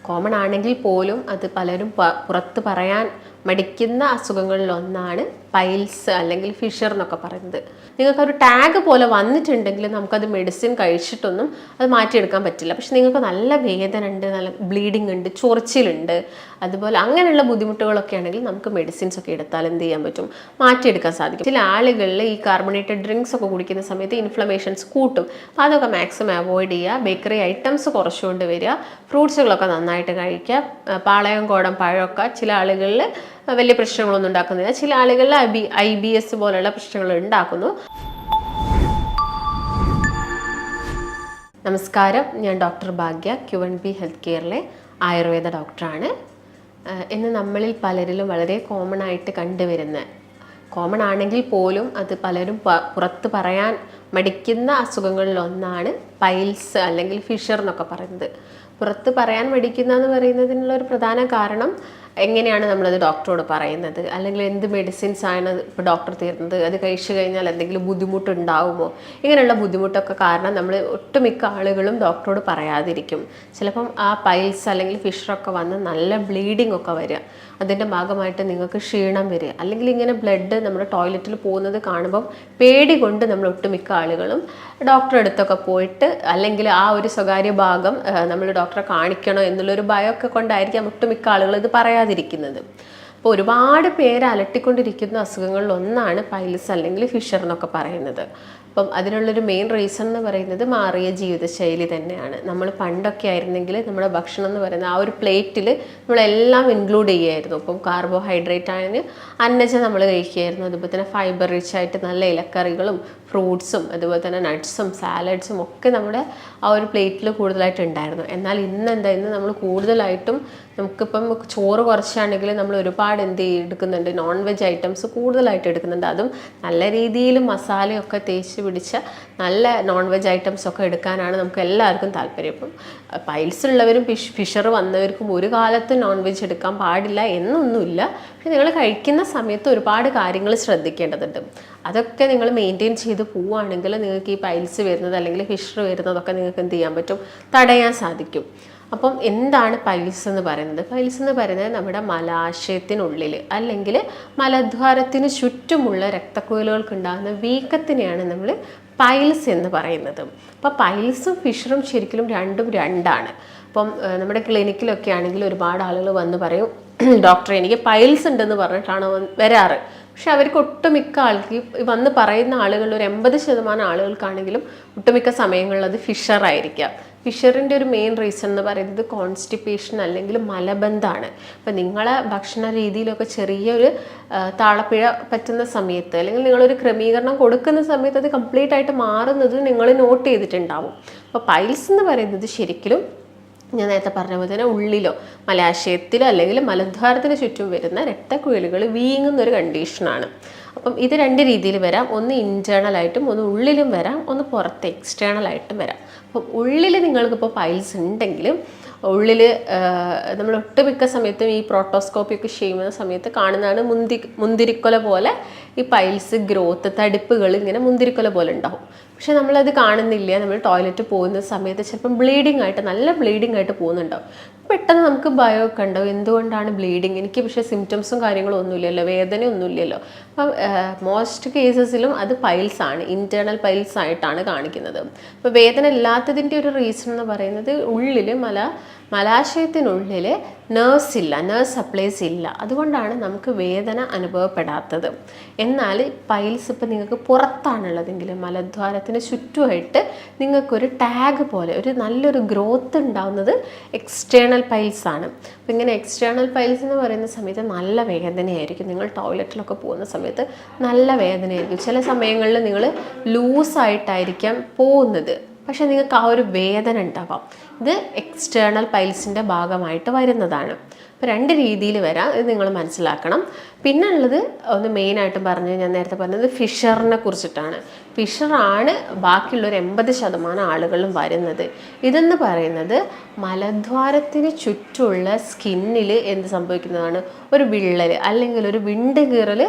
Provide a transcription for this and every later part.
Common ആണെങ്കിൽ പോലും അത് പലരും പുറത്ത് പറയാൻ മടിക്കുന്ന അസുഖങ്ങളിലൊന്നാണ് പൈൽസ് അല്ലെങ്കിൽ ഫിഷർ എന്നൊക്കെ പറയുന്നത്. നിങ്ങൾക്കൊരു ടാഗ് പോലെ വന്നിട്ടുണ്ടെങ്കിൽ നമുക്കത് മെഡിസിൻ കഴിച്ചിട്ടൊന്നും അത് മാറ്റിയെടുക്കാൻ പറ്റില്ല. പക്ഷെ നിങ്ങൾക്ക് നല്ല വേദന ഉണ്ട്, നല്ല ബ്ലീഡിങ് ഉണ്ട്, ചൊറിച്ചിലുണ്ട്, അതുപോലെ അങ്ങനെയുള്ള ബുദ്ധിമുട്ടുകളൊക്കെ ആണെങ്കിൽ നമുക്ക് മെഡിസിൻസ് ഒക്കെ എടുത്താൽ എന്ത് ചെയ്യാൻ പറ്റും, മാറ്റിയെടുക്കാൻ സാധിക്കും. ചില ആളുകളിൽ ഈ കാർബണേറ്റഡ് ഡ്രിങ്ക്സ് ഒക്കെ കുടിക്കുന്ന സമയത്ത് ഇൻഫ്ലമേഷൻസ് കൂട്ടും. അപ്പോൾ അതൊക്കെ മാക്സിമം അവോയ്ഡ് ചെയ്യുക. ബേക്കറി ഐറ്റംസ് കുറച്ചുകൊണ്ട് വരിക. ഫ്രൂട്ട്സുകളൊക്കെ നന്നായിട്ട് കഴിക്കുക. പാളയം കോടം പഴമൊക്കെ ചില ആളുകളിൽ വലിയ പ്രശ്നങ്ങളൊന്നും ഉണ്ടാക്കുന്നില്ല, ചില ആളുകളിൽ IBS പോലുള്ള പ്രശ്നങ്ങൾ ഉണ്ടാക്കുന്നു. നമസ്കാരം, ഞാൻ ഡോക്ടർ ഭാഗ്യ, QNB ഹെൽത്ത് കെയറിലെ ആയുർവേദ ഡോക്ടറാണ്. ഇന്ന് നമ്മളിൽ പലരിലും വളരെ കോമൺ ആയിട്ട് കണ്ടുവരുന്ന, കോമൺ ആണെങ്കിൽ പോലും അത് പലരും പുറത്ത് പറയാൻ മടിക്കുന്ന അസുഖങ്ങളിലൊന്നാണ് പൈൽസ് അല്ലെങ്കിൽ ഫിഷർ എന്നൊക്കെ പറയുന്നത്. പുറത്ത് പറയാൻ മടിക്കുന്ന എന്ന് പറയുന്നതിനുള്ള ഒരു പ്രധാന കാരണം എങ്ങനെയാണ് നമ്മളത് ഡോക്ടറോട് പറയുന്നത്, അല്ലെങ്കിൽ എന്ത് മെഡിസിൻസ് ആണ് ഇപ്പോൾ ഡോക്ടർ തരുന്നത്, അത് കഴിച്ചു കഴിഞ്ഞാൽ എന്തെങ്കിലും ബുദ്ധിമുട്ടുണ്ടാവുമോ, ഇങ്ങനെയുള്ള ബുദ്ധിമുട്ടൊക്കെ കാരണം നമ്മൾ ഒട്ടുമിക്ക ആളുകളും ഡോക്ടറോട് പറയാതിരിക്കും. ചിലപ്പം ആ പൈൽസ് അല്ലെങ്കിൽ ഫിഷറൊക്കെ വന്ന് നല്ല ബ്ലീഡിംഗ് ഒക്കെ വരിക, അതിൻ്റെ ഭാഗമായിട്ട് നിങ്ങൾക്ക് ക്ഷീണം വരിക, അല്ലെങ്കിൽ ഇങ്ങനെ ബ്ലഡ് നമ്മുടെ ടോയ്ലറ്റിൽ പോകുന്നത് കാണുമ്പം പേടി കൊണ്ട് നമ്മൾ ഒട്ടുമിക്ക ആളുകളും ഡോക്ടറെ അടുത്തൊക്കെ പോയിട്ട്, അല്ലെങ്കിൽ ആ ഒരു സ്വകാര്യ ഭാഗം നമ്മൾ ഡോക്ടറെ കാണിക്കണോ എന്നുള്ളൊരു ഭയമൊക്കെ കൊണ്ടായിരിക്കാം ഒട്ടുമിക്ക ആളുകൾ ഇത് പറയാതിരിക്കുന്നത്. അപ്പോൾ ഒരുപാട് പേര് അലട്ടിക്കൊണ്ടിരിക്കുന്ന അസുഖങ്ങളിൽ ഒന്നാണ് പൈൽസ് അല്ലെങ്കിൽ ഫിഷർ എന്നൊക്കെ പറയുന്നത്. അപ്പം അതിനുള്ളൊരു മെയിൻ റീസൺ എന്ന് പറയുന്നത് മാറിയ ജീവിതശൈലി തന്നെയാണ്. നമ്മൾ പണ്ടൊക്കെ ആയിരുന്നെങ്കിൽ നമ്മുടെ ഭക്ഷണം എന്ന് പറയുന്നത് ആ ഒരു പ്ലേറ്റിൽ നമ്മളെല്ലാം ഇൻക്ലൂഡ് ചെയ്യുമായിരുന്നു. അപ്പം കാർബോഹൈഡ്രേറ്റ് ആയതിന് അന്നജം നമ്മൾ കഴിക്കുകയായിരുന്നു, അതുപോലെ തന്നെ ഫൈബർ റിച്ച് ആയിട്ട് നല്ല ഇലക്കറികളും ഫ്രൂട്ട്സും അതുപോലെ തന്നെ നട്ട്സും സാലഡ്സും ഒക്കെ നമ്മുടെ ആ ഒരു പ്ലേറ്റിൽ കൂടുതലായിട്ട് ഉണ്ടായിരുന്നു. എന്നാൽ ഇന്ന് നമ്മൾ കൂടുതലായിട്ടും നമുക്കിപ്പം ചോറ് കുറച്ചാണെങ്കിൽ നമ്മൾ ഒരുപാട് എടുക്കുന്നുണ്ട്, നോൺ വെജ് ഐറ്റംസ് കൂടുതലായിട്ട് എടുക്കുന്നുണ്ട്. അതും നല്ല രീതിയിൽ മസാലയൊക്കെ തേച്ച് പിടിച്ച നല്ല നോൺ വെജ് ഐറ്റംസ് ഒക്കെ എടുക്കാനാണ് നമുക്ക് എല്ലാവർക്കും താല്പര്യം. ഇപ്പം പൈൽസ് ഉള്ളവരും ഫിഷർ വന്നവർക്കും ഒരു കാലത്ത് നോൺ വെജ് എടുക്കാൻ പാടില്ല എന്നൊന്നുമില്ല. പക്ഷെ നിങ്ങൾ കഴിക്കുന്ന സമയത്ത് ഒരുപാട് കാര്യങ്ങൾ ശ്രദ്ധിക്കേണ്ടതുണ്ട്. അതൊക്കെ നിങ്ങൾ മെയിൻറ്റെയിൻ ചെയ്ത് പോവുകയാണെങ്കിൽ നിങ്ങൾക്ക് ഈ പൈൽസ് വരുന്നത് അല്ലെങ്കിൽ ഫിഷർ വരുന്നതൊക്കെ നിങ്ങൾക്ക് എന്ത് ചെയ്യാൻ പറ്റും, തടയാൻ സാധിക്കും. അപ്പം എന്താണ് പൈൽസ് എന്ന് പറയുന്നത്? പൈൽസ് എന്ന് പറയുന്നത് നമ്മുടെ മലാശയത്തിനുള്ളിൽ അല്ലെങ്കിൽ മലദ്വാരത്തിന് ചുറ്റുമുള്ള രക്തക്കുഴലുകൾക്കുണ്ടാകുന്ന വീക്കത്തിനെയാണ് നമ്മൾ പൈൽസ് എന്ന് പറയുന്നത്. അപ്പോൾ പൈൽസും ഫിഷറും ശരിക്കും രണ്ടാണ്. അപ്പം നമ്മുടെ ക്ലിനിക്കിലൊക്കെ ആണെങ്കിൽ ഒരുപാട് ആളുകൾ വന്ന് പറയും, ഡോക്ടറെ എനിക്ക് പൈൽസ് ഉണ്ടെന്ന് പറഞ്ഞിട്ടാണ് വരാറ്. പക്ഷെ അവർക്ക് ഒട്ടുമിക്ക ആൾക്ക് വന്ന് പറയുന്ന ആളുകളിൽ ഒരു 80% ആളുകൾക്കാണെങ്കിലും ഒട്ടുമിക്ക സമയങ്ങളിൽ അത് ഫിഷർ ആയിരിക്കാം. ഫിഷറിൻ്റെ ഒരു മെയിൻ റീസൺ എന്ന് പറയുന്നത് കോൺസ്റ്റിപ്പേഷൻ അല്ലെങ്കിൽ മലബന്ധമാണ്. അപ്പം നിങ്ങളെ ഭക്ഷണ രീതിയിലൊക്കെ ചെറിയൊരു താളപ്പിഴ പറ്റുന്ന സമയത്ത്, അല്ലെങ്കിൽ നിങ്ങളൊരു ക്രമീകരണം കൊടുക്കുന്ന സമയത്ത് അത് കംപ്ലീറ്റ് ആയിട്ട് മാറുന്നത് നിങ്ങൾ നോട്ട് ചെയ്തിട്ടുണ്ടാവും. അപ്പോൾ പൈൽസ് എന്ന് പറയുന്നത് ശരിക്കും ഞാൻ നേരത്തെ പറഞ്ഞ പോലെ തന്നെ ഉള്ളിലോ മലാശയത്തിലോ അല്ലെങ്കിൽ മലദ്വാരത്തിന് ചുറ്റും വരുന്ന രക്തക്കുഴലുകൾ വീങ്ങുന്നൊരു കണ്ടീഷനാണ്. അപ്പം ഇത് രണ്ട് രീതിയിൽ വരാം. ഒന്ന് ഇൻറ്റേർണലായിട്ടും ഒന്ന് ഉള്ളിലും വരാം, ഒന്ന് പുറത്ത് എക്സ്റ്റേണലായിട്ടും വരാം. അപ്പം ഉള്ളിൽ നിങ്ങൾക്കിപ്പോൾ പൈൽസ് ഉണ്ടെങ്കിലും ഉള്ളിൽ നമ്മൾ ഒട്ടുമിക്ക സമയത്തും ഈ പ്രോട്ടോസ്കോപ്പി ഒക്കെ ചെയ്യുന്ന സമയത്ത് കാണുന്നതാണ് മുന്തിരിക്കൊല പോലെ ഈ പൈൽസ് ഗ്രോത്ത്, തടിപ്പുകൾ ഇങ്ങനെ മുന്തിരിക്കൊല പോലെ ഉണ്ടാവും. പക്ഷെ നമ്മളത് കാണുന്നില്ല. നമ്മൾ ടോയ്ലറ്റ് പോകുന്ന സമയത്ത് ചിലപ്പം ബ്ലീഡിങ് ആയിട്ട് നല്ല ബ്ലീഡിങ് ആയിട്ട് പോകുന്നുണ്ടാവും. പെട്ടെന്ന് നമുക്ക് ഭയമൊക്കെ ഉണ്ടാവും, എന്തുകൊണ്ടാണ് ബ്ലീഡിങ്, എനിക്ക് പക്ഷേ സിംറ്റംസും കാര്യങ്ങളും ഒന്നുമില്ലല്ലോ, വേദനയൊന്നുമില്ലല്ലോ. അപ്പം മോസ്റ്റ് കേസസിലും അത് പൈൽസ് ആണ്, ഇൻറ്റേർണൽ പൈൽസ് ആയിട്ടാണ് കാണിക്കുന്നത്. അപ്പോൾ വേദന ഇല്ലാത്തതിൻ്റെ ഒരു റീസൺ എന്ന് പറയുന്നത് ഉള്ളിൽ മലാശയത്തിനുള്ളിൽ നേഴ്സ് ഇല്ല, നേഴ്സ് സപ്ലൈസ് ഇല്ല, അതുകൊണ്ടാണ് നമുക്ക് വേദന അനുഭവപ്പെടാത്തത്. എന്നാൽ പൈൽസ് ഇപ്പോൾ നിങ്ങൾക്ക് പുറത്താണുള്ളതെങ്കിൽ മലദ്വാരത്തിന് ചുറ്റുമായിട്ട് നിങ്ങൾക്കൊരു ടാഗ് പോലെ ഒരു നല്ലൊരു ഗ്രോത്ത് ഉണ്ടാവുന്നത് എക്സ്റ്റേണൽ പൈൽസ് ആണ്. അപ്പോൾ ഇങ്ങനെ എക്സ്റ്റേണൽ പൈൽസ് എന്ന് പറയുന്ന സമയത്ത് നല്ല വേദനയായിരിക്കും. നിങ്ങൾ ടോയ്ലറ്റിലൊക്കെ പോകുന്ന സമയത്ത് നല്ല വേദനയായിരിക്കും. ചില സമയങ്ങളിൽ നിങ്ങൾ ലൂസായിട്ടായിരിക്കാം പോകുന്നത്, പക്ഷെ നിങ്ങൾക്ക് ആ ഒരു വേദന ഉണ്ടാവാം. ഇത് എക്സ്റ്റേണൽ പൈൽസിൻ്റെ ഭാഗമായിട്ട് വരുന്നതാണ്. അപ്പോൾ 2 രീതിയിൽ വരാം, ഇത് നിങ്ങൾ മനസ്സിലാക്കണം. പിന്നെ ഉള്ളത് ഒന്ന് മെയിനായിട്ടും ഞാൻ നേരത്തെ പറഞ്ഞത് ഫിഷറിനെ കുറിച്ചിട്ടാണ്. ഫിഷറാണ് ബാക്കിയുള്ളൊരു 80% ആളുകളും വരുന്നത്. ഇതെന്ന് പറയുന്നത് മലദ്വാരത്തിന് ചുറ്റുമുള്ള സ്കിന്നിൽ എന്ത് സംഭവിക്കുന്നതാണ്, ഒരു വിള്ളൽ അല്ലെങ്കിൽ ഒരു വിണ്ട് കീറൽ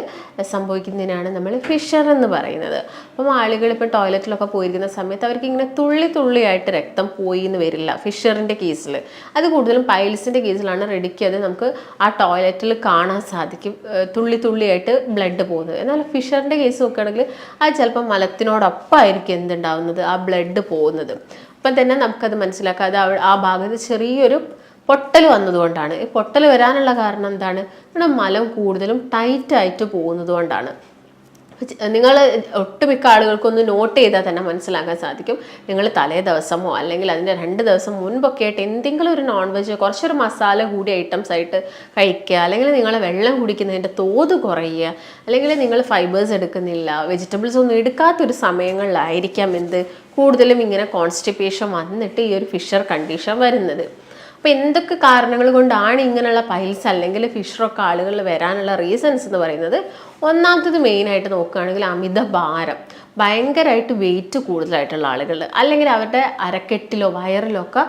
സംഭവിക്കുന്നതിനാണ് നമ്മൾ ഫിഷർ എന്ന് പറയുന്നത്. അപ്പം ആളുകൾ ഇപ്പോൾ ടോയ്ലറ്റിലൊക്കെ പോയിരിക്കുന്ന സമയത്ത് അവർക്ക് ഇങ്ങനെ തുള്ളി തുള്ളിയായിട്ട് രക്തം പോയി എന്ന് വരില്ല ഫിഷറിൻ്റെ കേസിൽ. അത് കൂടുതലും പൈൽസിൻ്റെ കേസിലാണ് റെഡിക്ക് അത് നമുക്ക് ആ ടോയ്ലറ്റിൽ കാണാൻ സാധിക്കും, തുള്ളി തുള്ളിയായിട്ട് ബ്ലഡ് പോകുന്നത്. എന്നാൽ ഫിഷറിൻ്റെ കേസ് നോക്കുകയാണെങ്കിൽ അത് ചിലപ്പോൾ മലത്തിനോടൊപ്പമായിരിക്കും എന്തുണ്ടാവുന്നത്, ആ ബ്ലഡ് പോകുന്നത്. അപ്പം തന്നെ നമുക്കത് മനസ്സിലാക്കാം, അത് ആ ഭാഗത്ത് ചെറിയൊരു പൊട്ടൽ വന്നതുകൊണ്ടാണ്. ഈ പൊട്ടൽ വരാനുള്ള കാരണം എന്താണ്, നമ്മുടെ മലം കൂടുതലും ടൈറ്റായിട്ട് പോകുന്നത് കൊണ്ടാണ്. നിങ്ങൾ ഒട്ടുമിക്ക ആളുകൾക്കൊന്ന് നോട്ട് ചെയ്താൽ തന്നെ മനസ്സിലാക്കാൻ സാധിക്കും. നിങ്ങൾ തലേ ദിവസമോ അല്ലെങ്കിൽ അതിൻ്റെ 2 ദിവസം മുൻപൊക്കെ ആയിട്ട് എന്തെങ്കിലും ഒരു നോൺ വെജ് കുറച്ചൊരു മസാല കൂടിയ ഐറ്റംസ് ആയിട്ട് കഴിക്കുക, അല്ലെങ്കിൽ നിങ്ങൾ വെള്ളം കുടിക്കുന്നതിൻ്റെ തോത് കുറയുക, അല്ലെങ്കിൽ നിങ്ങൾ ഫൈബേഴ്സ് എടുക്കുന്നില്ല, വെജിറ്റബിൾസ് ഒന്നും എടുക്കാത്തൊരു സമയങ്ങളിലായിരിക്കാം കൂടുതലും ഇങ്ങനെ കോൺസ്റ്റിപ്പേഷൻ വന്നിട്ട് ഈ ഒരു ഫിഷർ കണ്ടീഷൻ വരുന്നത്. അപ്പോൾ എന്തൊക്കെ കാരണങ്ങൾ കൊണ്ടാണ് ഇങ്ങനെയുള്ള പൈൽസ് അല്ലെങ്കിൽ ഫിഷറൊക്കെ ആളുകളിൽ വരാനുള്ള റീസൺസ് എന്ന് പറയുന്നത്, ഒന്നാമത്തത് മെയിനായിട്ട് നോക്കുകയാണെങ്കിൽ അമിത ഭാരം, ഭയങ്കരമായിട്ട് വെയിറ്റ് കൂടുതലായിട്ടുള്ള ആളുകൾ, അല്ലെങ്കിൽ അവരുടെ അരക്കെട്ടിലോ വയറിലോ ഒക്കെ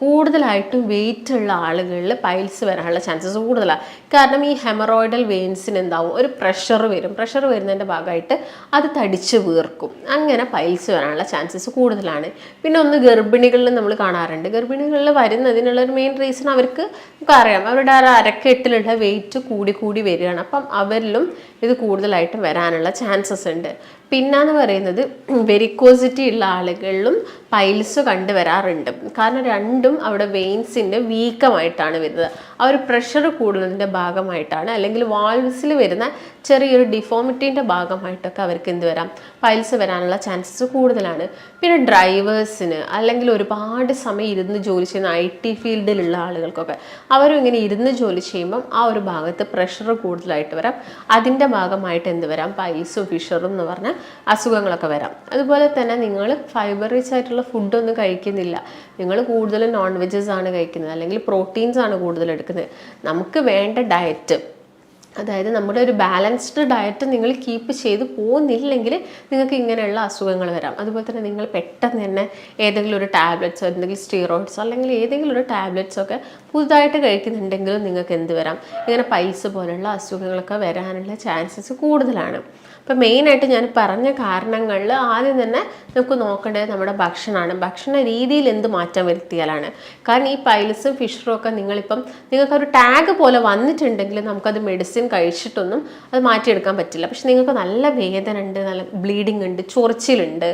കൂടുതലായിട്ടും വെയിറ്റ് ഉള്ള ആളുകളിൽ പൈൽസ് വരാനുള്ള ചാൻസസ് കൂടുതലാണ്. കാരണം ഈ ഹെമറോയിഡൽ വെയിൻസിന് എന്താവും, ഒരു പ്രഷർ വരും. പ്രഷർ വരുന്നതിൻ്റെ ഭാഗമായിട്ട് അത് തടിച്ച് വീർക്കും. അങ്ങനെ പൈൽസ് വരാനുള്ള ചാൻസസ് കൂടുതലാണ്. പിന്നെ ഒന്ന് ഗർഭിണികളിൽ നമ്മൾ കാണാറുണ്ട്. ഗർഭിണികളിൽ വരുന്നതിനുള്ള ഒരു മെയിൻ റീസൺ അവർക്ക് നമുക്കറിയാം, അവരുടെ ആ അരക്കെട്ടിലുള്ള വെയിറ്റ് കൂടി കൂടി വരികയാണ്. അപ്പം അവരിലും ഇത് കൂടുതലായിട്ടും വരാനുള്ള ചാൻസസ് ഉണ്ട്. പിന്നെന്ന് പറയുന്നത് വെരിക്കോസിറ്റി ഉള്ള ആളുകളിലും പൈൽസ് കണ്ടുവരാറുണ്ട്. കാരണം രണ്ടും അവിടെ വെയിൻസിൻ്റെ വീക്കമായിട്ടാണ് വരുന്നത്. ആ ഒരു പ്രഷർ കൂടുന്നതിൻ്റെ ഭാഗമായിട്ടാണ്, അല്ലെങ്കിൽ വാൾവ്സിൽ വരുന്ന ചെറിയൊരു ഡിഫോമിറ്റീൻ്റെ ഭാഗമായിട്ടൊക്കെ അവർക്ക് എന്ത് വരാം, പൈൽസ് വരാനുള്ള ചാൻസസ് കൂടുതലാണ്. പിന്നെ ഡ്രൈവേഴ്സിന് അല്ലെങ്കിൽ ഒരുപാട് സമയം ഇരുന്ന് ജോലി ചെയ്യുന്ന IT ഫീൽഡിലുള്ള ആളുകൾക്കൊക്കെ അവരും ഇങ്ങനെ ഇരുന്ന് ജോലി ചെയ്യുമ്പം ആ ഒരു ഭാഗത്ത് പ്രഷർ കൂടുതലായിട്ട് വരാം. അതിൻ്റെ ഭാഗമായിട്ട് എന്ത് വരാം, പൈൽസും ഫിഷറും എന്ന് പറഞ്ഞ അസുഖങ്ങളൊക്കെ വരാം. അതുപോലെ തന്നെ നിങ്ങൾ ഫൈബർ റിച്ച് ആയിട്ടുള്ള ഫുഡൊന്നും കഴിക്കുന്നില്ല, നിങ്ങൾ കൂടുതലും നോൺ വെജസ് ആണ് കഴിക്കുന്നത്, അല്ലെങ്കിൽ പ്രോട്ടീൻസ് ആണ് കൂടുതൽ എടുക്കുന്നത്. നമുക്ക് വേണ്ട ഡയറ്റ്, അതായത് നമ്മുടെ ഒരു ബാലൻസ്ഡ് ഡയറ്റ് നിങ്ങൾ കീപ്പ് ചെയ്ത് പോകുന്നില്ലെങ്കിൽ നിങ്ങൾക്ക് ഇങ്ങനെയുള്ള അസുഖങ്ങൾ വരാം. അതുപോലെ തന്നെ നിങ്ങൾ പെട്ടെന്ന് തന്നെ ഏതെങ്കിലും ഒരു ടാബ്ലറ്റ്സോ എന്തെങ്കിലും സ്റ്റീറോയിഡ്സോ അല്ലെങ്കിൽ ഏതെങ്കിലും ഒരു ടാബ്ലറ്റ്സോ ഒക്കെ പുതുതായിട്ട് കഴിക്കുന്നുണ്ടെങ്കിലും നിങ്ങൾക്ക് എന്ത് വരാം, ഇങ്ങനെ പൈൽസ് പോലുള്ള അസുഖങ്ങളൊക്കെ വരാനുള്ള ചാൻസസ് കൂടുതലാണ്. അപ്പോൾ മെയിനായിട്ട് ഞാൻ പറഞ്ഞ കാരണങ്ങളിൽ ആദ്യം തന്നെ നമുക്ക് നോക്കേണ്ടത് നമ്മുടെ ഭക്ഷണമാണ്. ഭക്ഷണ രീതിയിൽ എന്ത് മാറ്റം വരുത്തിയാലാണ്. കാരണം ഈ പൈൽസും ഫിഷറും ഒക്കെ നിങ്ങൾക്കൊരു ടാഗ് പോലെ വന്നിട്ടുണ്ടെങ്കിൽ നമുക്കത് മെഡിസിൻ കഴിച്ചിട്ടൊന്നും അത് മാറ്റിയെടുക്കാൻ പറ്റില്ല. പക്ഷെ നിങ്ങൾക്ക് നല്ല വേദന ഉണ്ട്, നല്ല ബ്ലീഡിങ് ഉണ്ട്, ചൊറിച്ചിലുണ്ട്,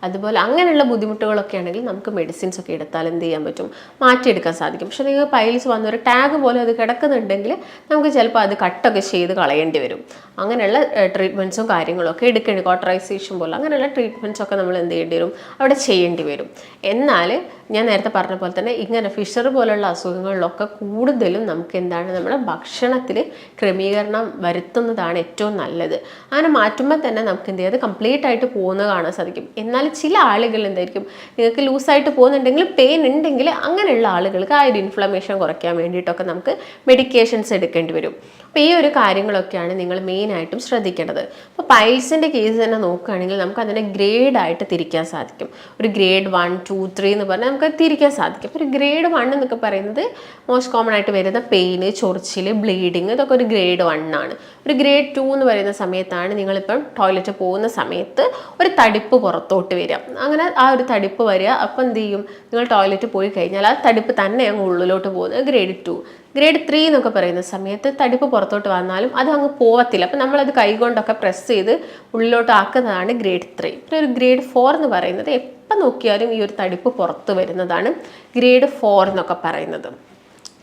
അതുപോലെ അങ്ങനെയുള്ള ബുദ്ധിമുട്ടുകളൊക്കെ ആണെങ്കിൽ നമുക്ക് മെഡിസിൻസ് ഒക്കെ എടുത്താൽ എന്ത് ചെയ്യാൻ പറ്റും, മാറ്റിയെടുക്കാൻ സാധിക്കും. പക്ഷെ നിങ്ങൾക്ക് പൈൽസ് വന്ന ഒരു ടാഗ് പോലെ അത് കിടക്കുന്നുണ്ടെങ്കിൽ നമുക്ക് ചിലപ്പോൾ അത് കട്ടൊക്കെ ചെയ്ത് കളയേണ്ടി വരും. അങ്ങനെയുള്ള ട്രീറ്റ്മെൻറ്റ്സും കാര്യങ്ങളൊക്കെ എടുക്കേണ്ടി, കോട്ടറൈസേഷൻ പോലെ അങ്ങനെയുള്ള ട്രീറ്റ്മെൻറ്റ്സ് ഒക്കെ നമ്മൾ എന്ത് ചെയ്യേണ്ടി വരും, അവിടെ ചെയ്യേണ്ടി വരും. എന്നാൽ ഞാൻ നേരത്തെ പറഞ്ഞ പോലെ തന്നെ ഇങ്ങനെ ഫിഷർ പോലുള്ള അസുഖങ്ങളിലൊക്കെ കൂടുതലും നമുക്ക് എന്താണ്, നമ്മുടെ ഭക്ഷണത്തിൽ ക്രമീകരണം വരുത്തുന്നതാണ് ഏറ്റവും നല്ലത്. അങ്ങനെ മാറ്റുമ്പോൾ തന്നെ നമുക്ക് എന്ത് ചെയ്യാം, കംപ്ലീറ്റ് ആയിട്ട് പോകുന്നത് കാണാൻ സാധിക്കും. എന്നാൽ ചില ആളുകൾ എന്തായിരിക്കും, നിങ്ങൾക്ക് ലൂസായിട്ട് പോകുന്നുണ്ടെങ്കിൽ പെയിൻ ഉണ്ടെങ്കിൽ അങ്ങനെയുള്ള ആളുകൾക്ക് ആ ഒരു ഇൻഫ്ലമേഷൻ കുറയ്ക്കാൻ വേണ്ടിയിട്ടൊക്കെ നമുക്ക് മെഡിക്കേഷൻസ് എടുക്കേണ്ടി വരും. അപ്പോൾ ഈ ഒരു കാര്യങ്ങളൊക്കെയാണ് നിങ്ങൾ മെയിനായിട്ടും ശ്രദ്ധിക്കേണ്ടത്. അപ്പോൾ പൈൽസിൻ്റെ കേസ് തന്നെ നോക്കുകയാണെങ്കിൽ നമുക്ക് അതിനെ ഗ്രേഡായിട്ട് തിരിക്കാൻ സാധിക്കും. ഒരു ഗ്രേഡ് 1, 2, 3 എന്ന് പറഞ്ഞാൽ നമുക്ക് തിരിക്കാൻ സാധിക്കും. ഒരു ഗ്രേഡ് 1 എന്നൊക്കെ പറയുന്നത് മോസ്റ്റ് കോമൺ ആയിട്ട് വരുന്ന പെയിന്, ചൊറിച്ചിൽ, ബ്ലീഡിങ്, ഇതൊക്കെ ഒരു ഗ്രേഡ് 1 ആണ്. ഒരു ഗ്രേഡ് 2 എന്ന് പറയുന്ന സമയത്താണ് നിങ്ങളിപ്പം ടോയ്ലറ്റ് പോകുന്ന സമയത്ത് ഒരു തടിപ്പ് പുറത്തോട്ട് വരിക. അങ്ങനെ ആ ഒരു തടിപ്പ് വരിക, അപ്പം എന്ത് ചെയ്യും, നിങ്ങൾ ടോയ്ലറ്റ് പോയി കഴിഞ്ഞാൽ ആ തടിപ്പ് തന്നെ അങ്ങ് ഉള്ളിലോട്ട് പോകുന്നത് ഗ്രേഡ് 2. ഗ്രേഡ് 3 എന്നൊക്കെ പറയുന്ന സമയത്ത് തടിപ്പ് പുറത്തോട്ട് വന്നാലും അത് അങ്ങ് പോവത്തില്ല. അപ്പം നമ്മളത് കൈകൊണ്ടൊക്കെ പ്രസ് ചെയ്ത് ഉള്ളിലോട്ട് ആക്കുന്നതാണ് ഗ്രേഡ് 3. പിന്നെ ഒരു ഗ്രേഡ് 4 എന്ന് പറയുന്നത് എപ്പം നോക്കിയാലും ഈ ഒരു തടിപ്പ് പുറത്ത് വരുന്നതാണ് ഗ്രേഡ് 4 എന്നൊക്കെ പറയുന്നത്.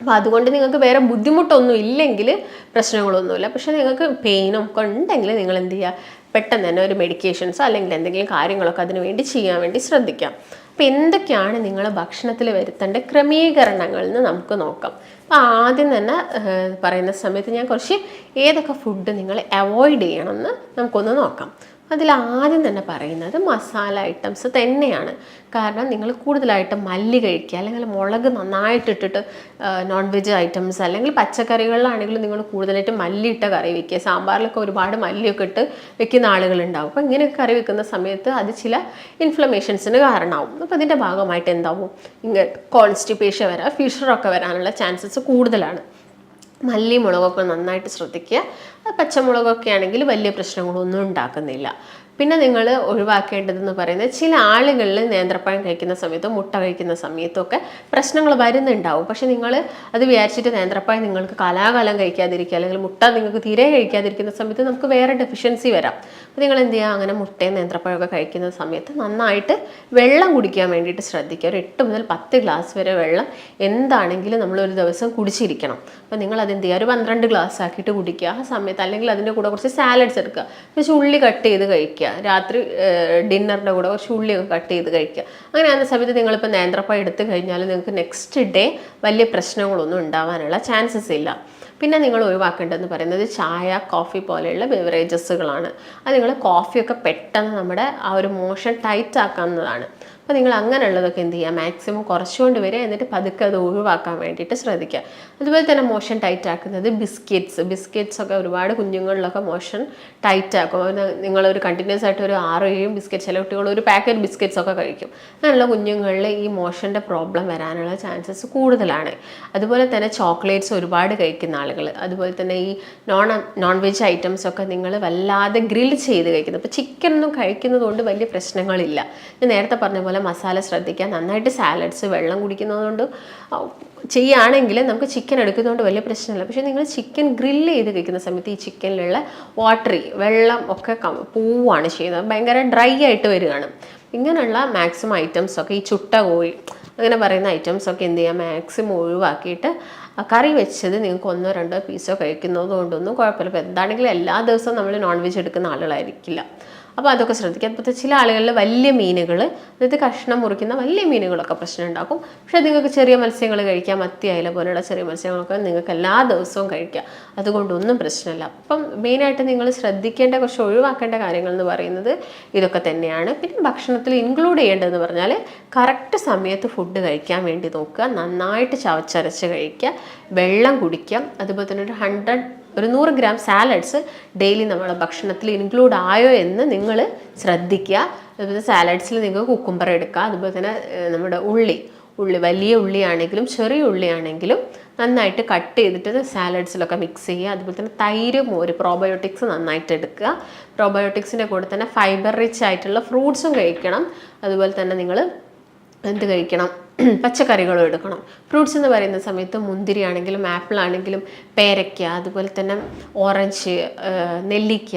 അപ്പോൾ അതുകൊണ്ട് നിങ്ങൾക്ക് വേറെ ബുദ്ധിമുട്ടൊന്നും ഇല്ലെങ്കിൽ പ്രശ്നങ്ങളൊന്നുമില്ല. പക്ഷേ നിങ്ങൾക്ക് പെയിനും ഒക്കെ ഉണ്ടെങ്കിൽ നിങ്ങൾ എന്ത് ചെയ്യുക, പെട്ടെന്ന് തന്നെ ഒരു മെഡിക്കേഷൻസോ അല്ലെങ്കിൽ എന്തെങ്കിലും കാര്യങ്ങളൊക്കെ അതിന് വേണ്ടി ചെയ്യാൻ വേണ്ടി ശ്രദ്ധിക്കാം. അപ്പോൾ എന്തൊക്കെയാണ് നിങ്ങൾ ഭക്ഷണത്തിൽ വരുത്തേണ്ട ക്രമീകരണങ്ങൾ എന്ന് നമുക്ക് നോക്കാം. അപ്പോൾ ആദ്യം തന്നെ പറയുന്ന സമയത്ത് ഞാൻ കുറച്ച് ഏതൊക്കെ ഫുഡ് നിങ്ങൾ അവോയ്ഡ് ചെയ്യണമെന്ന് നമുക്കൊന്ന് നോക്കാം. അതിൽ ആദ്യം തന്നെ പറയുന്നത് മസാല ഐറ്റംസ് തന്നെയാണ്. കാരണം നിങ്ങൾ കൂടുതലായിട്ട് മല്ലി കഴിക്കുക, അല്ലെങ്കിൽ മുളക് നന്നായിട്ട് ഇട്ടിട്ട് നോൺ വെജ് ഐറ്റംസ് അല്ലെങ്കിൽ പച്ചക്കറികളിലാണെങ്കിലും നിങ്ങൾ കൂടുതലായിട്ട് മല്ലി ഇട്ട കറി വെക്കുക. സാമ്പാറിലൊക്കെ ഒരുപാട് മല്ലിയൊക്കെ ഇട്ട് വെക്കുന്ന ആളുകളുണ്ടാവും. അപ്പോൾ ഇങ്ങനെയൊക്കെ കറി വെക്കുന്ന സമയത്ത് അത് ചില ഇൻഫ്ലമേഷൻസിന് കാരണമാവും. അപ്പോൾ അതിൻ്റെ ഭാഗമായിട്ട് എന്താവും, ഇങ്ങനെ കോൺസ്റ്റിപ്പേഷൻ വരാം, ഫിഷറൊക്കെ വരാനുള്ള ചാൻസസ് കൂടുതലാണ്. മല്ലി മുളകൊക്കെ നന്നായിട്ട് ശ്രദ്ധിക്കുക. പച്ചമുളകൊക്കെ ആണെങ്കിൽ വലിയ പ്രശ്നങ്ങളൊന്നും ഉണ്ടാക്കുന്നില്ല. പിന്നെ നിങ്ങൾ ഒഴിവാക്കേണ്ടതെന്ന് പറയുന്നത്, ചില ആളുകളിൽ നേന്ത്രപ്പഴം കഴിക്കുന്ന സമയത്തും മുട്ട കഴിക്കുന്ന സമയത്തും ഒക്കെ പ്രശ്നങ്ങൾ വരുന്നുണ്ടാവും. പക്ഷെ നിങ്ങൾ അത് വിചാരിച്ചിട്ട് നേന്ത്രപ്പഴം നിങ്ങൾക്ക് കാലാകാലം കഴിക്കാതിരിക്കുക, അല്ലെങ്കിൽ മുട്ട നിങ്ങൾക്ക് തീരെ കഴിക്കാതിരിക്കുന്ന സമയത്ത് നമുക്ക് വേറെ ഡെഫിഷ്യൻസി വരാം. അപ്പോൾ നിങ്ങൾ എന്ത് ചെയ്യുക, അങ്ങനെ മുട്ടയും നേന്ത്രപ്പഴമൊക്കെ കഴിക്കുന്ന സമയത്ത് നന്നായിട്ട് വെള്ളം കുടിക്കാൻ വേണ്ടിയിട്ട് ശ്രദ്ധിക്കുക. ഒരു 8 മുതൽ 10 ഗ്ലാസ് വരെ വെള്ളം എന്താണെങ്കിലും നമ്മളൊരു ദിവസം കുടിച്ചിരിക്കണം. അപ്പോൾ നിങ്ങൾ അതെന്ത് ചെയ്യുക, ഒരു 12 ഗ്ലാസ് ആക്കിയിട്ട് കുടിക്കുക ആ സമയത്ത്. അല്ലെങ്കിൽ അതിൻ്റെ കൂടെ കുറച്ച് സാലഡ്സ് എടുക്കുക, കുറച്ച് ഉള്ളി കട്ട് ചെയ്ത് കഴിക്കുക. രാത്രി ഡിന്നറിൻ്റെ കൂടെ കുറച്ച് ഉള്ളിയൊക്കെ കട്ട് ചെയ്ത് കഴിക്കുക. അങ്ങനെ ആകുന്ന സമയത്ത് നിങ്ങളിപ്പോൾ നേന്ത്രപ്പഴം എടുത്തു കഴിഞ്ഞാൽ നിങ്ങൾക്ക് നെക്സ്റ്റ് ഡേ വലിയ പ്രശ്നങ്ങളൊന്നും ഉണ്ടാവാനുള്ള ചാൻസസ് ഇല്ല. പിന്നെ നിങ്ങൾ ഒഴിവാക്കേണ്ടതെന്ന് പറയുന്നത് ചായ, കോഫി പോലെയുള്ള ബെവറേജസുകളാണ്. അത് നിങ്ങൾ കോഫിയൊക്കെ പെട്ടെന്ന് നമ്മുടെ ആ ഒരു മോഷൻ ടൈറ്റ് ആക്കാവുന്നതാണ്. അപ്പോൾ നിങ്ങൾ അങ്ങനെയുള്ളതൊക്കെ എന്ത് ചെയ്യുക, മാക്സിമം കുറച്ചുകൊണ്ട് വരിക, എന്നിട്ട് പതുക്കെ അത് ഒഴിവാക്കാൻ വേണ്ടിയിട്ട് ശ്രദ്ധിക്കുക. അതുപോലെ തന്നെ മോഷൻ ടൈറ്റ് ആക്കുന്നത് ബിസ്ക്കറ്റ്സ് ഒക്കെ ഒരുപാട് കുഞ്ഞുങ്ങളിലൊക്കെ മോഷൻ ടൈറ്റ് ആക്കും. നിങ്ങളൊരു കണ്ടിന്യൂസ് ആയിട്ട് ഒരു 6-7 ബിസ്ക്കറ്റ്, ചില കുട്ടികൾ ഒരു പാക്കറ്റ് ബിസ്ക്കറ്റ്സ് ഒക്കെ കഴിക്കും. അങ്ങനെയുള്ള കുഞ്ഞുങ്ങളിൽ ഈ മോഷൻ്റെ പ്രോബ്ലം വരാനുള്ള ചാൻസസ് കൂടുതലാണ്. അതുപോലെ തന്നെ ചോക്ലേറ്റ്സ് ഒരുപാട് കഴിക്കുന്ന ആളുകൾ, അതുപോലെ തന്നെ ഈ നോൺ വെജ് ഐറ്റംസ് ഒക്കെ നിങ്ങൾ വല്ലാതെ ഗ്രിൽ ചെയ്ത് കഴിക്കുന്നത്. ഇപ്പോൾ ചിക്കൻ ഒന്നും കഴിക്കുന്നത് കൊണ്ട് വലിയ പ്രശ്നങ്ങളില്ല. ഞാൻ നേരത്തെ പറഞ്ഞ പോലെ മസാല ശ്രദ്ധിക്കുക, നന്നായിട്ട് സാലഡ്സ്, വെള്ളം കുടിക്കുന്നതുകൊണ്ട് ചെയ്യുകയാണെങ്കിൽ നമുക്ക് ചിക്കൻ എടുക്കുന്നതുകൊണ്ട് വലിയ പ്രശ്നമില്ല. പക്ഷേ നിങ്ങൾ ചിക്കൻ ഗ്രില്ല് ചെയ്ത് കഴിക്കുന്ന സമയത്ത് ഈ ചിക്കനിലുള്ള വെള്ളം ഒക്കെ പോവുകയാണ് ചെയ്യുന്നത്, ഭയങ്കര ഡ്രൈ ആയിട്ട് വരികയാണ്. ഇങ്ങനെയുള്ള മാക്സിമം ഐറ്റംസൊക്കെ, ഈ ചുട്ട കോഴി അങ്ങനെ പറയുന്ന ഐറ്റംസൊക്കെ എന്ത് ചെയ്യുക, മാക്സിമം ഒഴിവാക്കിയിട്ട് കറി വെച്ചത് നിങ്ങൾക്ക് 1-2 പീസോ കഴിക്കുന്നത് കൊണ്ടൊന്നും കുഴപ്പമില്ല. ഇപ്പോൾ എന്താണെങ്കിലും എല്ലാ ദിവസവും നമ്മൾ നോൺ വെജ് എടുക്കുന്ന ആളുകളായിരിക്കില്ല. അപ്പോൾ അതൊക്കെ ശ്രദ്ധിക്കുക. അതുപോലെ ചില ആളുകളിൽ വലിയ മീനുകൾ, അതായത് കഷ്ണം മുറിക്കുന്ന വലിയ മീനുകളൊക്കെ പ്രശ്നം ഉണ്ടാക്കും. പക്ഷേ നിങ്ങൾക്ക് ചെറിയ മത്സ്യങ്ങൾ കഴിക്കാം, മത്തി, അയല പോലെയുള്ള ചെറിയ മത്സ്യങ്ങളൊക്കെ നിങ്ങൾക്ക് എല്ലാ ദിവസവും കഴിക്കാം, അതുകൊണ്ടൊന്നും പ്രശ്നമില്ല. അപ്പം മെയിനായിട്ട് നിങ്ങൾ ശ്രദ്ധിക്കേണ്ട, കുറച്ച് ഒഴിവാക്കേണ്ട കാര്യങ്ങൾ എന്ന് പറയുന്നത് ഇതൊക്കെ തന്നെയാണ്. പിന്നെ ഭക്ഷണത്തിൽ ഇൻക്ലൂഡ് ചെയ്യേണ്ടതെന്ന് പറഞ്ഞാൽ കറക്റ്റ് സമയത്ത് ഫുഡ് കഴിക്കാൻ വേണ്ടി നോക്കുക, നന്നായിട്ട് ചവച്ചരച്ച് കഴിക്കുക, വെള്ളം കുടിക്കുക. അതുപോലെ തന്നെ ഒരു 100 ഗ്രാം സാലഡ്സ് ഡെയിലി നമ്മുടെ ഭക്ഷണത്തിൽ ഇൻക്ലൂഡ് ആയോ എന്ന് നിങ്ങൾ ശ്രദ്ധിക്കുക. അതുപോലെ സാലഡ്സിൽ നിങ്ങൾക്ക് കുക്കുംബർ എടുക്കുക. അതുപോലെ തന്നെ നമ്മുടെ ഉള്ളി വലിയ ഉള്ളിയാണെങ്കിലും ചെറിയ ഉള്ളിയാണെങ്കിലും നന്നായിട്ട് കട്ട് ചെയ്തിട്ട് സാലഡ്സിലൊക്കെ മിക്സ് ചെയ്യുക. അതുപോലെ തന്നെ തൈര്, മോര്, പ്രോബയോട്ടിക്സ് നന്നായിട്ട് എടുക്കുക. പ്രോബയോട്ടിക്സിൻ്റെ കൂടെ തന്നെ ഫൈബർ റിച്ച് ആയിട്ടുള്ള ഫ്രൂട്ട്സും കഴിക്കണം. അതുപോലെ തന്നെ നിങ്ങൾ എന്ത് കഴിക്കണം, പച്ചക്കറികളും എടുക്കണം. ഫ്രൂട്ട്സ് എന്ന് പറയുന്ന സമയത്ത് മുന്തിരി ആണെങ്കിലും ആപ്പിൾ ആണെങ്കിലും പേരയ്ക്ക, അതുപോലെ തന്നെ ഓറഞ്ച്, നെല്ലിക്ക,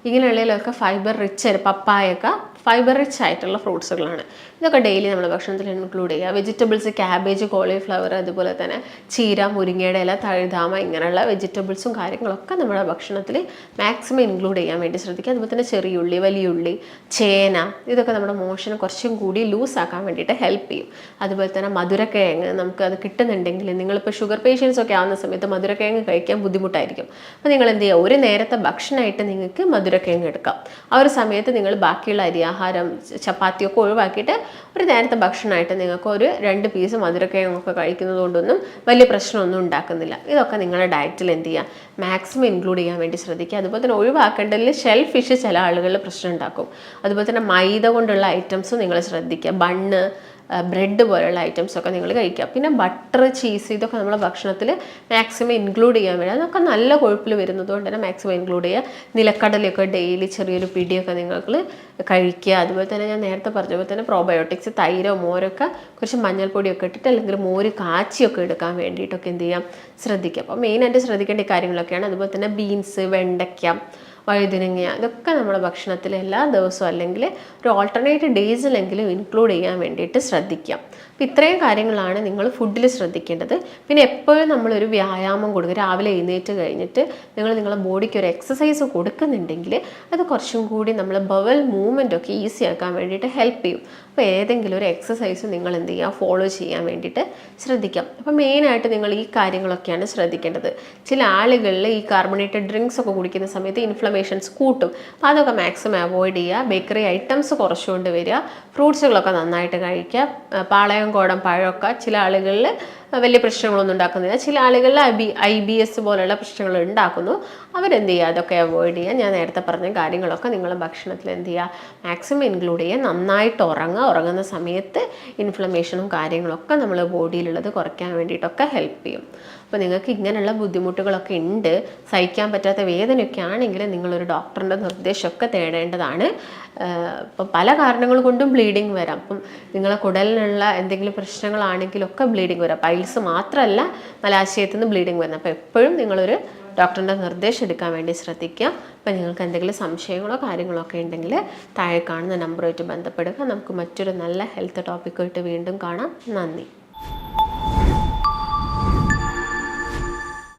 ഇങ്ങനെയുള്ളതിലൊക്കെ ഫൈബർ റിച്ച്, പപ്പായൊക്കെ ഫൈബർ റിച്ച് ആയിട്ടുള്ള ഫ്രൂട്ട്സുകളാണ്. ഇതൊക്കെ ഡെയിലി നമ്മൾ ഭക്ഷണത്തിൽ ഇൻക്ലൂഡ് ചെയ്യുക. വെജിറ്റബിൾസ്, ക്യാബേജ്, കോളിഫ്ലവർ, അതുപോലെ തന്നെ ചീര, മുരിങ്ങയുടെ ഇല, തഴുതാമ, ഇങ്ങനെയുള്ള വെജിറ്റബിൾസും കാര്യങ്ങളൊക്കെ നമ്മുടെ ഭക്ഷണത്തിൽ മാക്സിമം ഇൻക്ലൂഡ് ചെയ്യാൻ വേണ്ടി ശ്രദ്ധിക്കുക. അതുപോലെ തന്നെ ചെറിയുള്ളി, വലിയുള്ളി, ചേന, ഇതൊക്കെ നമ്മുടെ മോഷന് കുറച്ചും കൂടി ലൂസാക്കാൻ വേണ്ടിയിട്ട് ഹെൽപ്പ് ചെയ്യും. അതുപോലെ തന്നെ മധുരക്കിഴങ്ങ്, നമുക്ക് അത് കിട്ടുന്നുണ്ടെങ്കിൽ, നിങ്ങളിപ്പോൾ ഷുഗർ പേഷ്യൻസ് ഒക്കെ ആവുന്ന സമയത്ത് മധുരക്കിഴങ്ങ് കഴിക്കാൻ ബുദ്ധിമുട്ടായിരിക്കും. അപ്പോൾ നിങ്ങൾ എന്ത് ചെയ്യുക, ഒരു നേരത്തെ ഭക്ഷണമായിട്ട് നിങ്ങൾക്ക് മധുരക്കിഴങ്ങ് എടുക്കാം. ആ ഒരു സമയത്ത് നിങ്ങൾ ബാക്കിയുള്ള അരിയാഹാരം, ചപ്പാത്തിയൊക്കെ ഒഴിവാക്കിയിട്ട് ഒരു നേരത്തെ ഭക്ഷണമായിട്ട് നിങ്ങൾക്ക് ഒരു 2 പീസ് മധുരക്കിഴങ്ങൊക്കെ കഴിക്കുന്നത് കൊണ്ടൊന്നും വലിയ പ്രശ്നമൊന്നും ഉണ്ടാക്കുന്നില്ല. ഇതൊക്കെ നിങ്ങളുടെ ഡയറ്റിൽ എന്ത് ചെയ്യുക, മാക്സിമം ഇൻക്ലൂഡ് ചെയ്യാൻ വേണ്ടി ശ്രദ്ധിക്കുക. അതുപോലെ തന്നെ ഒഴിവാക്കേണ്ടതിൽ ഷെൽ ഫിഷ് ചില ആളുകളിൽ പ്രശ്നം ഉണ്ടാക്കും. അതുപോലെ തന്നെ മൈദ കൊണ്ടുള്ള ഐറ്റംസും നിങ്ങൾ ശ്രദ്ധിക്കുക. ബണ്ണ്, ബ്രെഡ് പോലെയുള്ള ഐറ്റംസൊക്കെ നിങ്ങൾ കഴിക്കുക. പിന്നെ ബട്ടർ, ചീസ്, ഇതൊക്കെ നമ്മളെ ഭക്ഷണത്തിൽ മാക്സിമം ഇൻക്ലൂഡ് ചെയ്യാൻ വേണ്ടി, അതൊക്കെ നല്ല കൊഴുപ്പിൽ വരുന്നത് കൊണ്ട് തന്നെ മാക്സിമം ഇൻക്ലൂഡ് ചെയ്യുക. നിലക്കടലയൊക്കെ ഡെയിലി ചെറിയൊരു പിടിയൊക്കെ നിങ്ങൾ കഴിക്കുക. അതുപോലെ തന്നെ ഞാൻ നേരത്തെ പറഞ്ഞ പോലെ തന്നെ പ്രോബയോട്ടിക്സ്, തൈരോ മോരൊക്കെ കുറച്ച് മഞ്ഞൾപ്പൊടിയൊക്കെ ഇട്ടിട്ട്, അല്ലെങ്കിൽ മോര് കാച്ചിയൊക്കെ എടുക്കാൻ വേണ്ടിയിട്ടൊക്കെ എന്ത് ചെയ്യാം, ശ്രദ്ധിക്കുക. അപ്പോൾ മെയിനായിട്ട് ശ്രദ്ധിക്കേണ്ട കാര്യങ്ങളൊക്കെയാണ്. അതുപോലെ തന്നെ ബീൻസ്, വെണ്ടയ്ക്ക, വഴുതനങ്ങ, ഇതൊക്കെ നമ്മുടെ ഭക്ഷണത്തിൽ എല്ലാ ദിവസവും അല്ലെങ്കിൽ ഒരു ഓൾട്ടർനേറ്റ് ഡേയ്സിലെങ്കിലും ഇൻക്ലൂഡ് ചെയ്യാൻ വേണ്ടിയിട്ട് ശ്രദ്ധിക്കാം. അപ്പോൾ ഇത്രയും കാര്യങ്ങളാണ് നിങ്ങൾ ഫുഡിൽ ശ്രദ്ധിക്കേണ്ടത്. പിന്നെ എപ്പോഴും നമ്മളൊരു വ്യായാമം കൊടുക്കുക. രാവിലെ എഴുന്നേറ്റ് കഴിഞ്ഞിട്ട് നിങ്ങൾ നിങ്ങളുടെ ബോഡിക്ക് ഒരു എക്സസൈസ് കൊടുക്കുന്നുണ്ടെങ്കിൽ അത് കുറച്ചും കൂടി നമ്മൾ ബവൽ മൂവ്മെൻ്റ് ഒക്കെ ഈസി ആക്കാൻ വേണ്ടിയിട്ട് ഹെൽപ്പ് ചെയ്യും. അപ്പോൾ ഏതെങ്കിലും ഒരു എക്സസൈസ് നിങ്ങൾ എന്ത് ചെയ്യുക, ഫോളോ ചെയ്യാൻ വേണ്ടിയിട്ട് ശ്രദ്ധിക്കാം. അപ്പോൾ മെയിനായിട്ട് നിങ്ങൾ ഈ കാര്യങ്ങളൊക്കെയാണ് ശ്രദ്ധിക്കേണ്ടത്. ചില ആളുകളിൽ ഈ കാർബണേറ്റഡ് ഡ്രിങ്ക്സ് ഒക്കെ കുടിക്കുന്ന സമയത്ത് ഇൻഫ്ലമേഷൻസ് കൂട്ടും. അപ്പോൾ അതൊക്കെ മാക്സിമം അവോയ്ഡ് ചെയ്യുക. ബേക്കറി ഐറ്റംസ് കുറച്ചുകൊണ്ട് വരിക. ഫ്രൂട്ട്സുകളൊക്കെ നന്നായിട്ട് കഴിക്കുക. പാളയം കോടം പഴമൊക്കെ ചില ആളുകളിൽ വലിയ പ്രശ്നങ്ങളൊന്നും ഉണ്ടാക്കുന്നില്ല. ചില ആളുകളിൽ IBS പോലുള്ള പ്രശ്നങ്ങൾ ഉണ്ടാക്കുന്നു. അവരെന്ത് ചെയ്യുക, അതൊക്കെ അവോയ്ഡ് ചെയ്യുക. ഞാൻ നേരത്തെ പറഞ്ഞ കാര്യങ്ങളൊക്കെ നിങ്ങളുടെ ഭക്ഷണത്തിൽ എന്ത് ചെയ്യുക, മാക്സിമം ഇൻക്ലൂഡ് ചെയ്യുക. നന്നായിട്ട് ഉറങ്ങുന്ന സമയത്ത് ഇൻഫ്ലമേഷനും കാര്യങ്ങളൊക്കെ നമ്മൾ ബോഡിയിലുള്ളത് കുറയ്ക്കാൻ വേണ്ടിയിട്ടൊക്കെ ഹെൽപ്പ് ചെയ്യും. അപ്പോൾ നിങ്ങൾക്ക് ഇങ്ങനെയുള്ള ബുദ്ധിമുട്ടുകളൊക്കെ ഉണ്ട്, സഹിക്കാൻ പറ്റാത്ത വേദനയൊക്കെ ആണെങ്കിൽ നിങ്ങളൊരു ഡോക്ടറിൻ്റെ നിർദ്ദേശമൊക്കെ തേടേണ്ടതാണ്. ഇപ്പം പല കാരണങ്ങൾ കൊണ്ടും ബ്ലീഡിങ് വരാം. അപ്പം നിങ്ങളെ കുടലിനുള്ള എന്തെങ്കിലും പ്രശ്നങ്ങളാണെങ്കിലൊക്കെ ബ്ലീഡിങ് വരാം. പൈൽസ് മാത്രമല്ല, മലാശയത്തിൽ നിന്ന് ബ്ലീഡിങ് വരുന്നത്. അപ്പോൾ എപ്പോഴും നിങ്ങളൊരു ഡോക്ടറിൻ്റെ നിർദ്ദേശം എടുക്കാൻ വേണ്ടി ശ്രദ്ധിക്കുക. അപ്പോൾ നിങ്ങൾക്ക് എന്തെങ്കിലും സംശയങ്ങളോ കാര്യങ്ങളോ ഒക്കെ ഉണ്ടെങ്കിൽ താഴെ കാണുന്ന നമ്പറുമായിട്ട് ബന്ധപ്പെടുക. നമുക്ക് മറ്റൊരു നല്ല ഹെൽത്ത് ടോപ്പിക്കുമായിട്ട് വീണ്ടും കാണാം. നന്ദി.